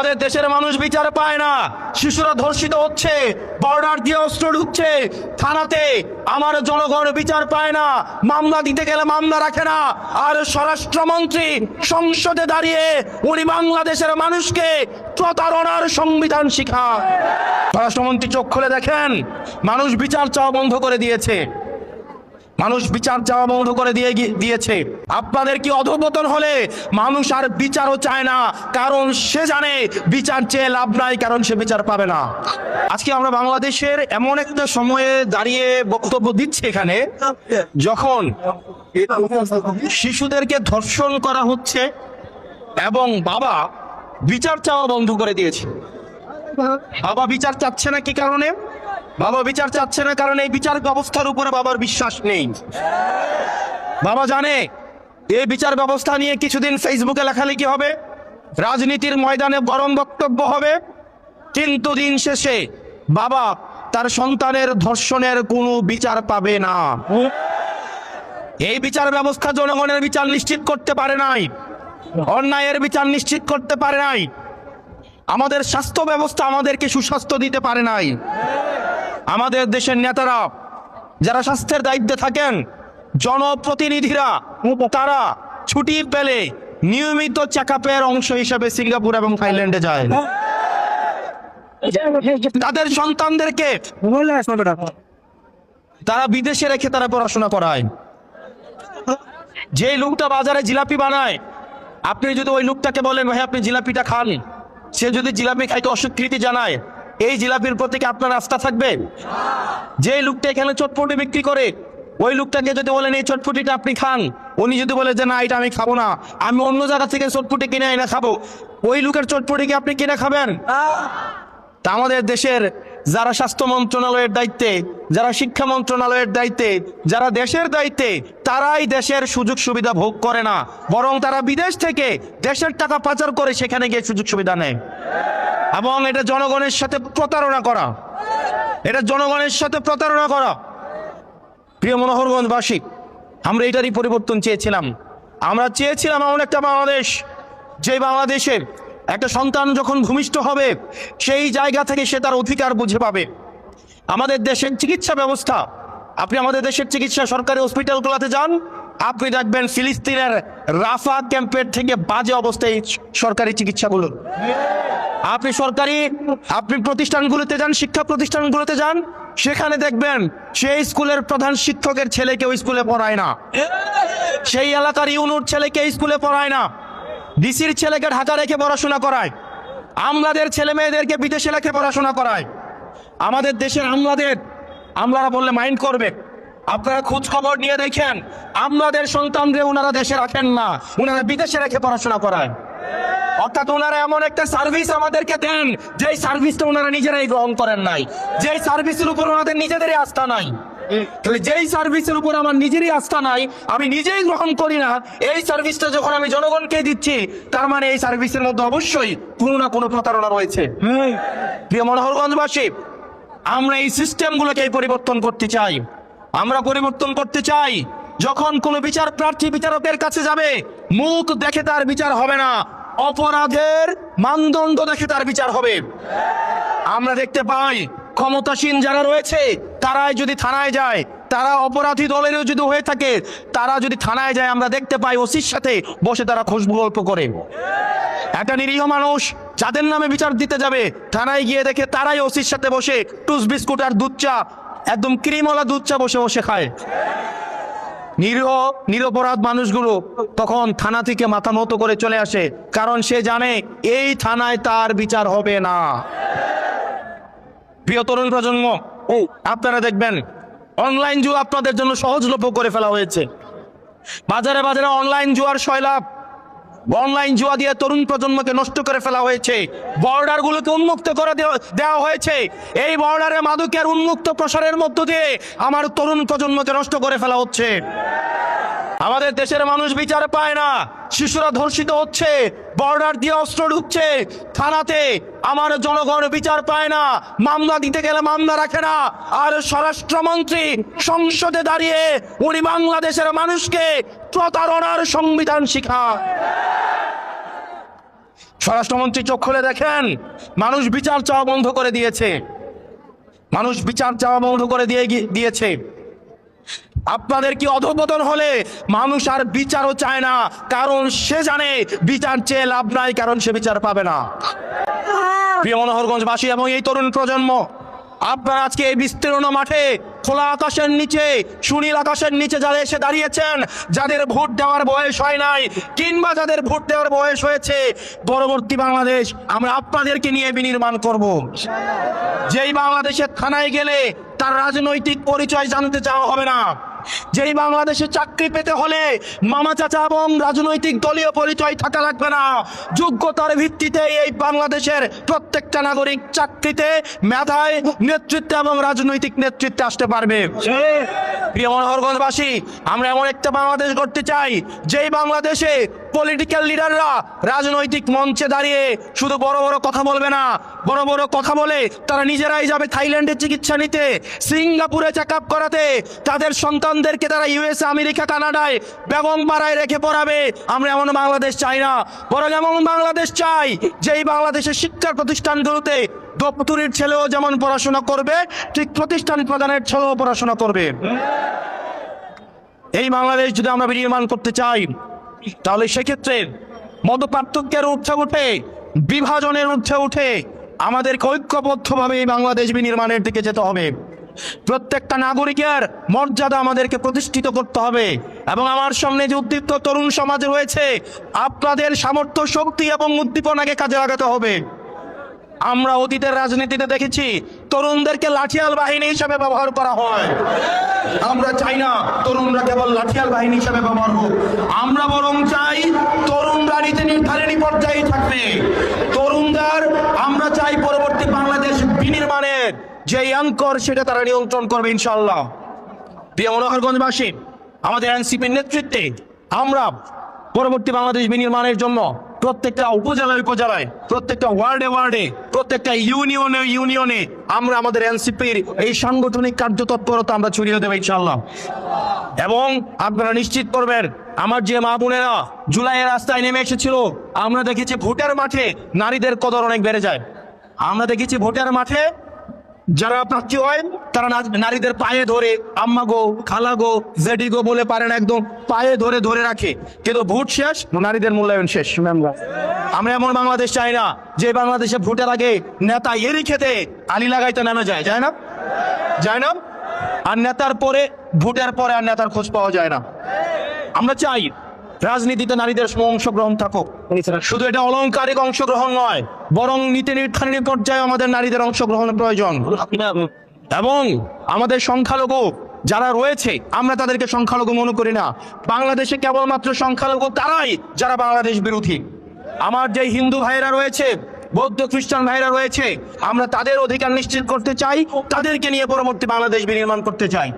আমাদের দেশের মানুষ বিচার পায় না, শিশুরা ধর্ষিত হচ্ছে, বর্ডার দিয়ে অস্ত্র ঢুকছে থানাতে, আমার জনগণ বিচার পায় না, মামলা দিতে গেলে মামলা রাখে না। আর স্বরাষ্ট্রমন্ত্রী সংসদে দাঁড়িয়ে উনি বাংলাদেশের মানুষকে প্রতারণার সংবিধান শিখায়। স্বরাষ্ট্রমন্ত্রী চোখ খুলে দেখেন, মানুষ বিচার চাওয়া বন্ধ করে দিয়েছে, মানুষ বিচার চাওয়া বন্ধ করে দিয়েছে। আপনাদের কি অধঃপতন হলে মানুষ আর বিচারও চায় না, কারণ সে জানে বিচার চেয়ে লাভ নাই, কারণ সে বিচার পাবে না। আজকে আমরা বাংলাদেশের এমন একটা সময়ে দাঁড়িয়ে বক্তব্য দিচ্ছি এখানে, যখন শিশুদেরকে ধর্ষণ করা হচ্ছে এবং বাবা বিচার চাওয়া বন্ধ করে দিয়েছে। বাবা বিচার চাচ্ছে না কি কারণে? বাবা বিচার চাচ্ছে না কারণ এই বিচার ব্যবস্থার উপরে বাবার বিশ্বাস নেই। বাবা জানে এই বিচার ব্যবস্থা নিয়ে কিছুদিন ফেসবুকে লেখালেখি হবে, রাজনীতির ময়দানে গরম বক্তব্য হবে, কিন্তু দিন শেষে বাবা তার সন্তানের ধর্ষণের কোনো বিচার পাবে না। এই বিচার ব্যবস্থা জনগণের বিচার নিশ্চিত করতে পারে নাই, অন্যায়ের বিচার নিশ্চিত করতে পারে নাই, আমাদের স্বাস্থ্য ব্যবস্থা আমাদেরকে সুস্বাস্থ্য দিতে পারে নাই। আমাদের দেশের নেতারা যারা স্বাস্থ্যের দায়িত্বে থাকেন, জনপ্রতিনিধিরা তারা ছুটি পেলে নিয়মিত চেকআপের অংশ হিসেবে সিঙ্গাপুর এবং থাইল্যান্ডে যায়। তাদের সন্তানদেরকে তারা বিদেশে রেখে তারা পড়াশোনা করায়। যে লোকটা বাজারে জিলাপি বানায়, আপনি যদি ওই লোকটাকে বলেন ভাই আপনি জিলাপিটা খান, সে যদি জিলাপি খাইতে অস্বীকৃতি জানায়, এই জিলাপির প্রতি কি আপনার আস্থা থাকবে? যে লোকটা এখানে চটপটি বিক্রি করে, ওই লোকটাকে যদি বলেন এই চটপটিটা আপনি খান, উনি যদি বলে যে না এটা আমি খাবো না, আমি অন্য জায়গা থেকে চটপটি কিনে এনে খাবো, ওই লোকের চটপটিকে আপনি কিনে খাবেন? তা আমাদের দেশের যারা স্বাস্থ্য মন্ত্রণালয়ের দায়িত্বে, যারা শিক্ষা মন্ত্রণালয়ের দায়িত্বে, যারা দেশের দায়িত্বে, তারাই দেশের সুযোগ সুবিধা ভোগ করে না, বরং তারা বিদেশ থেকে দেশের টাকা পাচার করে সেখানে গিয়ে সুযোগ সুবিধা নেয়। এবং এটা জনগণের সাথে প্রতারণা করা, এটা জনগণের সাথে প্রতারণা করা। প্রিয় মনোহরগঞ্জবাসী, আমরা এটারই পরিবর্তন চেয়েছিলাম। আমরা চেয়েছিলাম এমন একটা বাংলাদেশ, যে বাংলাদেশে একটা সন্তান যখন ভূমিষ্ঠ হবে সেই জায়গা থেকে সে তার অধিকার বুঝে পাবে। আমাদের দেশের চিকিৎসা ব্যবস্থা, আপনি আমাদের দেশের চিকিৎসা সরকারি হসপিটালগুলোতে যান, আপনি দেখবেন ফিলিস্তিনের রাফা ক্যাম্পের থেকে বাজে অবস্থায় সরকারি চিকিৎসাগুলো। আপনি প্রতিষ্ঠানগুলোতে যান, শিক্ষা প্রতিষ্ঠানগুলোতে যান, সেখানে দেখবেন সেই স্কুলের প্রধান শিক্ষকের ছেলেকে ওই স্কুলে পড়ায় না, সেই এলাকার ইউনুর ছেলেকে স্কুলে পড়ায় না, ডিসির ছেলেকে ঢাকা রেখে পড়াশোনা করায়, আমলাদের ছেলে মেয়েদেরকে বিদেশে রেখে পড়াশোনা করায়। আমাদের দেশের আমলারা বললে মাইন্ড করবে, আপনারা খোঁজ খবর নিয়ে দেখেন, আমলাদের সন্তানদের ওনারা দেশে রাখেন না, ওনারা বিদেশে রেখে পড়াশোনা করায়। অর্থাৎ ওনারা এমন একটা সার্ভিস আমাদেরকে দেন, যেই সার্ভিসটা ওনারা নিজেরাই গ্রহণ করেন নাই, যেই সার্ভিসের উপর ওনাদের নিজেদেরই আস্থা নাই। তাহলে যেই সার্ভিসের উপর আমার নিজেরই আস্থা নাই, আমি নিজেই গ্রহণ করি না, এই সার্ভিসটা যখন আমি জনগণকে দিচ্ছি, তার মানে এই সার্ভিসের মধ্যে অবশ্যই কোনো না কোনো প্রতারণা রয়েছে। প্রিয় মনোহরগঞ্জবাসী, আমরা এই সিস্টেমগুলোকে পরিবর্তন করতে চাই। আমরা পরিবর্তন করতে চাই, যখন কোনো বিচার প্রার্থী বিচারকের কাছে যাবে, মুখ দেখে তার বিচার হবে না, অপরাধের মানদণ্ড দেখে তার বিচার হবে। আমরা দেখতে পাই ক্ষমতাসীন যারা রয়েছে তারাই যদি থানায় যায়, তারা অপরাধী দলেরও যদি হয়ে থাকে, তারা যদি থানায় যায়, আমরা দেখতে পাই ওসির সাথে বসে তারা খুশবু গল্প করে। একটা নিরীহ মানুষ যাদের নামে বিচার দিতে যাবে, থানায় গিয়ে দেখে তারাই ওসির সাথে বসে টুস বিস্কুট আর দুধ চা, একদম ক্রিমওয়ালা দুধ চা বসে বসে খায়। নিরপরাধ মানুষগুলো তখন থানা থেকে মাথা নত করে চলে আসে, কারণ সে জানে এই থানায় তার বিচার হবে না। প্রিয় তরুণ প্রজন্ম, আপনারা দেখবেন অনলাইন জুয়া আপনাদের জন্য সহজলভ্য করে ফেলা হয়েছে। বাজারে বাজারে অনলাইন জুয়ার সয়লাভ, অনলাইন জুয়া দিয়ে তরুণ প্রজন্মকে নষ্ট করে ফেলা হয়েছে। বর্ডার গুলোকে উন্মুক্ত করে দেওয়া হয়েছে। এই বর্ডারে মাদকের উন্মুক্ত প্রসারের মধ্য দিয়ে আমার তরুণ প্রজন্মকে নষ্ট করে ফেলা হচ্ছে। আমাদের দেশের মানুষ বিচার পায় না, শিশুরা ধর্ষিত হচ্ছে, বর্ডার দিয়ে অস্ত্র ঢুকছে থানাতে, আমার জনগণ বিচার পায় না, মামলা দিতে গেলে মামলা রাখে না। আর স্বরাষ্ট্রমন্ত্রী সংসদে দাঁড়িয়ে উনি বাংলাদেশের মানুষকে প্রতারণার সংবিধান শিখায়। স্বরাষ্ট্রমন্ত্রী চোখ খুলে দেখেন, মানুষ বিচার চাওয়া বন্ধ করে দিয়েছে। মানুষ বিচার চাওয়া বন্ধ করে দিয়েছে। আপনাদের কি অধঃপতন হলে মানুষ আর বিচারও চায় না, কারণ সে জানে বিচার চেয়ে লাভ নাই, কারণ সে বিচার পাবে না। প্রিয় মনোহরগঞ্জবাসী এবং এই তরুণ প্রজন্ম, আপনারা আজকে এই বিস্তীর্ণ মাঠে খোলা আকাশের নিচে, সুনীল আকাশের নিচে যারা এসে দাঁড়িয়েছেন, যাদের ভোট দেওয়ার বয়স হয় নাই কিংবা যাদের ভোট দেওয়ার বয়স হয়েছে, পরবর্তী বাংলাদেশ আমরা আপনাদেরকে নিয়ে বিনির্মাণ করব। যেই বাংলাদেশের থানায় গেলে তার রাজনৈতিক পরিচয় জানতে চাওয়া হবে না, যেই বাংলাদেশে চাকরি পেতে হলে মামা চাচা এবং রাজনৈতিক দলীয় পরিচয় থাকা লাগবে না, যোগ্যতার ভিত্তিতে এই বাংলাদেশের প্রত্যেকটা নাগরিক চাকরিতে, মেধায়, নেতৃত্বে এবং রাজনৈতিক নেতৃত্বে আসতে পারবে। প্রিয় মনোহরগঞ্জবাসী, আমরা এমন একটা বাংলাদেশ গড়তে চাই যেই বাংলাদেশে পলিটিক্যাল লিডাররা রাজনৈতিক মঞ্চে দাঁড়িয়ে শুধু বড় বড় কথা বলবে না, বড় বড় কথা বলে তারা নিজেরাই যাবে থাইল্যান্ডে চিকিৎসা নিতে, সিঙ্গাপুরে চেক আপ করাতে, তাদের সন্তানদেরকে তারা ইউএসএ, আমেরিকা, কানাডায় বেগম পাড়ায় রেখে পড়াবে। আমরা এমন বাংলাদেশ চাই না, বরং এমন বাংলাদেশ চাই যেই বাংলাদেশের শিক্ষা প্রতিষ্ঠানগুলোতে দপ্তরির ছেলেও যেমন পড়াশোনা করবে, ঠিক প্রতিষ্ঠান প্রধানের ছেলেও পড়াশোনা করবে। এই বাংলাদেশ যদি আমরা বিনির্মাণ করতে চাই, তাহলে সেক্ষেত্রে মত পার্থক্যের ঊর্ধ্বে উঠে, বিভাজনের ঊর্ধ্বে উঠে আমাদেরকে ঐক্যবদ্ধভাবে এই বাংলাদেশ বিনির্মাণের দিকে যেতে হবে। প্রত্যেকটা নাগরিকের মর্যাদা আমাদেরকে প্রতিষ্ঠিত করতে হবে। এবং আমার সামনে যে উদ্দীপ্ত তরুণ সমাজ রয়েছে, আপনাদের সামর্থ্য, শক্তি এবং উদ্দীপনাকে কাজে লাগাতে হবে। আমরা অতীতের রাজনীতিতে দেখেছি তরুণদেরকে লাঠিয়াল বাহিনী হিসেবে ব্যবহার করা হয়। আমরা চাই না তরুণরা কেবল লাঠিয়াল বাহিনী হিসেবে ব্যবহার হোক, আমরা বরং চাই তরুণরা নীতি নির্ধারণী পর্যায়ে থাকবে। তরুণদের আমরা চাই পরবর্তী বাংলাদেশ বিনির্মাণের যে অঙ্কর সেটা তারা নিয়ন্ত্রণ করবে ইনশাআল্লাহ। প্রিয় মনোহরগঞ্জবাসী, আমাদের এনসিপির নেতৃত্বে আমরা পরবর্তী বাংলাদেশ বিনির্মাণের জন্য প্রত্যেকটা উপজেলায় উপজেলায়, প্রত্যেকটা ওয়ার্ডে ওয়ার্ডে, প্রত্যেকটা ইউনিয়নে ইউনিয়নে আমরা আমাদের এনসিপির এই সাংগঠনিক কার্যতৎপরতা আমরা ছড়িয়ে দেবো ইনশাআল্লাহ। এবং আপনারা নিশ্চিত করবেন, আমার যে মা বোনেরা জুলাইয়ের রাস্তায় নেমে এসেছিল, আমরা দেখেছি ভোটের মাঠে নারীদের কদর অনেক বেড়ে যায়। আমরা দেখেছি ভোটের মাঠে যারা প্রার্থী হয় তারা নারীদের পায়ে ধরে আম্মা গো, খালা গো, জেডি গো বলে পারেন, একদম পায়ে ধরে ধরে রাখে, কিন্তু ভোট শেষ, নারীদের মূল্যায়ন শেষ। আমরা এমন বাংলাদেশ চাই না যে বাংলাদেশে ভোটের আগে নেতা এরি খেতে আলি লাগাইতে নামে যায়, যায় না, যায় না, আর নেতার পরে, ভোটের পরে আর নেতার খোঁজ পাওয়া যায় না। আমরা চাই রাজনীতিতে নারীদের অংশগ্রহণ থাকুক। শুধু এটা অলংকারিক অংশগ্রহণ নয়, বরং নীতি নির্ধারণী পর্যায়ে আমাদের নারীদের অংশগ্রহণের প্রয়োজন। এবং আমাদের সংখ্যালঘু যারা রয়েছে, আমরা তাদেরকে সংখ্যালঘু মনে করি না। বাংলাদেশে কেবলমাত্র সংখ্যালঘু তারাই যারা বাংলাদেশ বিরোধী। আমার যে হিন্দু ভাইরা রয়েছে, বৌদ্ধ খ্রিস্টান ভাইরা রয়েছে, আমরা তাদের অধিকার নিশ্চিত করতে চাই, তাদেরকে নিয়ে পরবর্তী বাংলাদেশ বিনির্মাণ করতে চাই।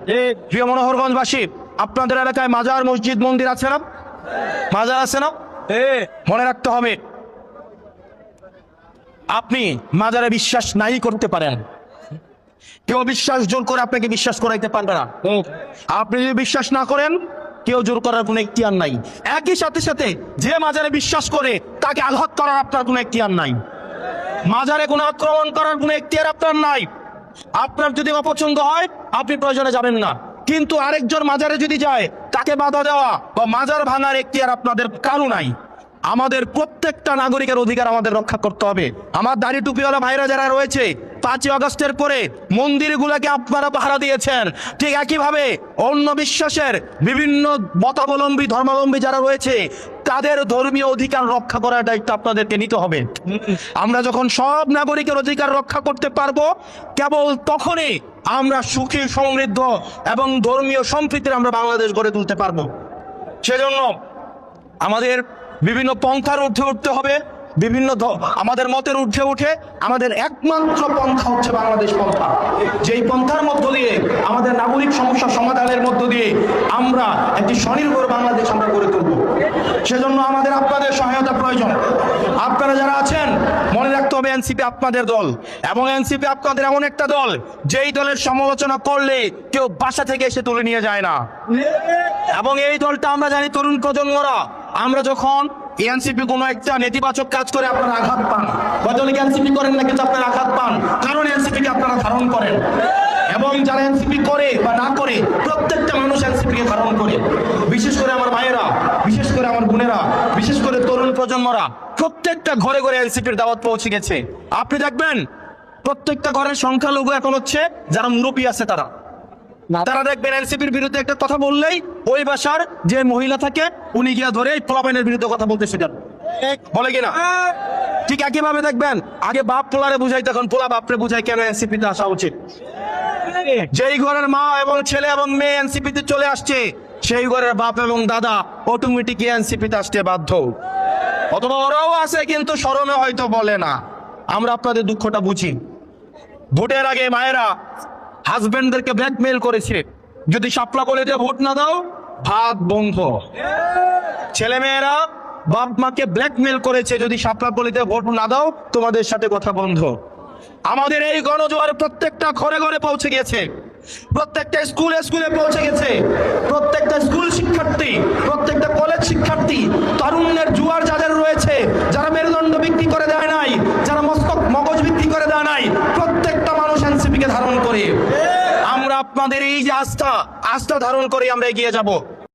প্রিয় মনোহরগঞ্জবাসী, আপনাদের এলাকায় মাজার, মসজিদ, মন্দির আছে না? মাজার আছে না? মনে রাখতে হবে, আপনি মাজারে বিশ্বাস নাই করতে পারেন, কেউ বিশ্বাস জোর করে আপনাকে বিশ্বাস করাইতে পারবে না। আপনি যদি বিশ্বাস না করেন, কেউ জোর করার কোনো এখতিয়ার নাই। একই সাথে সাথে যে মাজারে বিশ্বাস করে তাকে আঘাত করার আপনার কোনো এখতিয়ার নাই। মাজারে কোনো আক্রমণ করার কোনো এখতিয়ার আপনার নাই। আপনার যদি অপছন্দ হয় আপনি প্রয়োজনে যাবেন না, কিন্তু আরেকজন মাজারে যদি যায় তাকে বাধা দেওয়া বা মাজার ভাঙার এখতিয়ার আপনাদের কারো নাই। আমাদের প্রত্যেকটা নাগরিকের অধিকার আমাদের রক্ষা করতে হবে। আমার দাড়ি টুপিওয়ালা ভাইরা যারা রয়েছে, 5ই আগস্টের পরে মন্দিরগুলোকে আপনারা পাহারা দিয়েছেন, ঠিক একইভাবে অন্য বিশ্বাসের বিভিন্ন মতাবলম্বী, ধর্মাবলম্বী যারা রয়েছে, তাদের ধর্মীয় অধিকার রক্ষা করার দায়িত্ব আপনাদেরকে নিতে হবে। আমরা যখন সব নাগরিকের অধিকার রক্ষা করতে পারবো, কেবল তখনই আমরা সুখী, সমৃদ্ধ এবং ধর্মীয় সম্প্রীতির আমরা বাংলাদেশ গড়ে তুলতে পারবো। সেজন্য আমাদের বিভিন্ন পন্থার ঊর্ধ্বে উঠতে হবে, বিভিন্ন আমাদের মতের ঊর্ধ্বে উঠে আমাদের একমাত্র পন্থা হচ্ছে বাংলাদেশ পন্থা। যেই পন্থার মধ্য দিয়ে আমাদের নাগরিক সমস্যা সমাধানের মধ্য দিয়ে আমরা একটি স্বনির্ভর বাংলাদেশ আমরা গড়ে তুলব। সেজন্য আমাদের আপনাদের সহায়তা প্রয়োজন। আপনারা যারা আছেন, মনে রাখতে হবে এনসিপি আপনাদের দল, এবং এনসিপি আপনাদের এমন একটা দল যেই দলের সমালোচনা করলে কেউ বাসা থেকে এসে তুলে নিয়ে যায় না। এবং এই দলটা আমরা জানি তরুণ প্রজন্মরা, আমরা যখন এনসিপি কোনো একটা নেতিবাচক কাজ করে আপনারা আঘাত পান, হয়তো অনেকে এনসিপি করেন না কিন্তু আপনারা আঘাত পান, কারণ এনসিপি কে আপনারা ধারণ করেন। এবং যারা এনসিপি করে বা না করে, প্রত্যেকটা মানুষ এনসিপি কে ধারণ করে। বিশেষ করে আমার ভাইয়েরা, বিশেষ করে আমার বোনেরা, বিশেষ করে তরুণ প্রজন্মরা, প্রত্যেকটা ঘরে ঘরে এনসিপির দাওয়াত পৌঁছে গেছে। আপনি দেখবেন প্রত্যেকটা ঘরের সংখ্যালঘু এখন হচ্ছে যারা মুরব্বী আছে তারা তারা দেখবেন এনসিপির বিরুদ্ধে একটা কথা বললেই ওই বাসার যে মহিলা থাকে উনি গিয়া ধরে পোলাপাইনের বিরুদ্ধে কথা বলতে শেখান, বলে কিনা? ঠিক একইভাবে দেখবেন আগে বাপ পোলারে বুঝাই, তখন পোলা বাপরে বুঝাই কেন এনসিপিতে আসা উচিত। যেই ঘরের মা এবং ছেলে এবং মেয়ে এনসিপিতে চলে আসছে, সেই ঘরের বাপ এবং দাদা অটোমেটিক এনসিপিতে আসতে বাধ্য। অথবা ওরাও আছে কিন্তু শরমে হয়তো বলে না। আমরা আপনাদের দুঃখটা বুঝি। ভোটের আগে মায়েরা হাজবেন্ডদেরকে ব্ল্যাকমেইল করেছে, যদি শাপলা কলেজে ভোট না দাও ভাত বন্ধ। ছেলে মেয়েরা বাপ মাকে ব্ল্যাকমেইল করেছে, যদি শাপলা কলেজে ভোট না দাও তোমাদের সাথে কথা বন্ধ। আমাদের এই গণজোয়ার প্রত্যেকটা ঘরে ঘরে পৌঁছে গেছে, প্রত্যেকটা স্কুলে স্কুলে পৌঁছে গেছে। প্রত্যেকটা স্কুল শিক্ষার্থী, প্রত্যেকটা কলেজ শিক্ষার্থী, তারুণ্যের জোয়ার যাদের রয়েছে, যারা মেরুদণ্ড বিক্রি করে দেয় নাই, যারা মগজ বিক্রি করে দেয় নাই, প্রত্যেকটা মানুষ এনসিপি কে ধারণ করে। আমরা আপনাদের এই যে আস্থা ধারণ করে আমরা এগিয়ে যাব।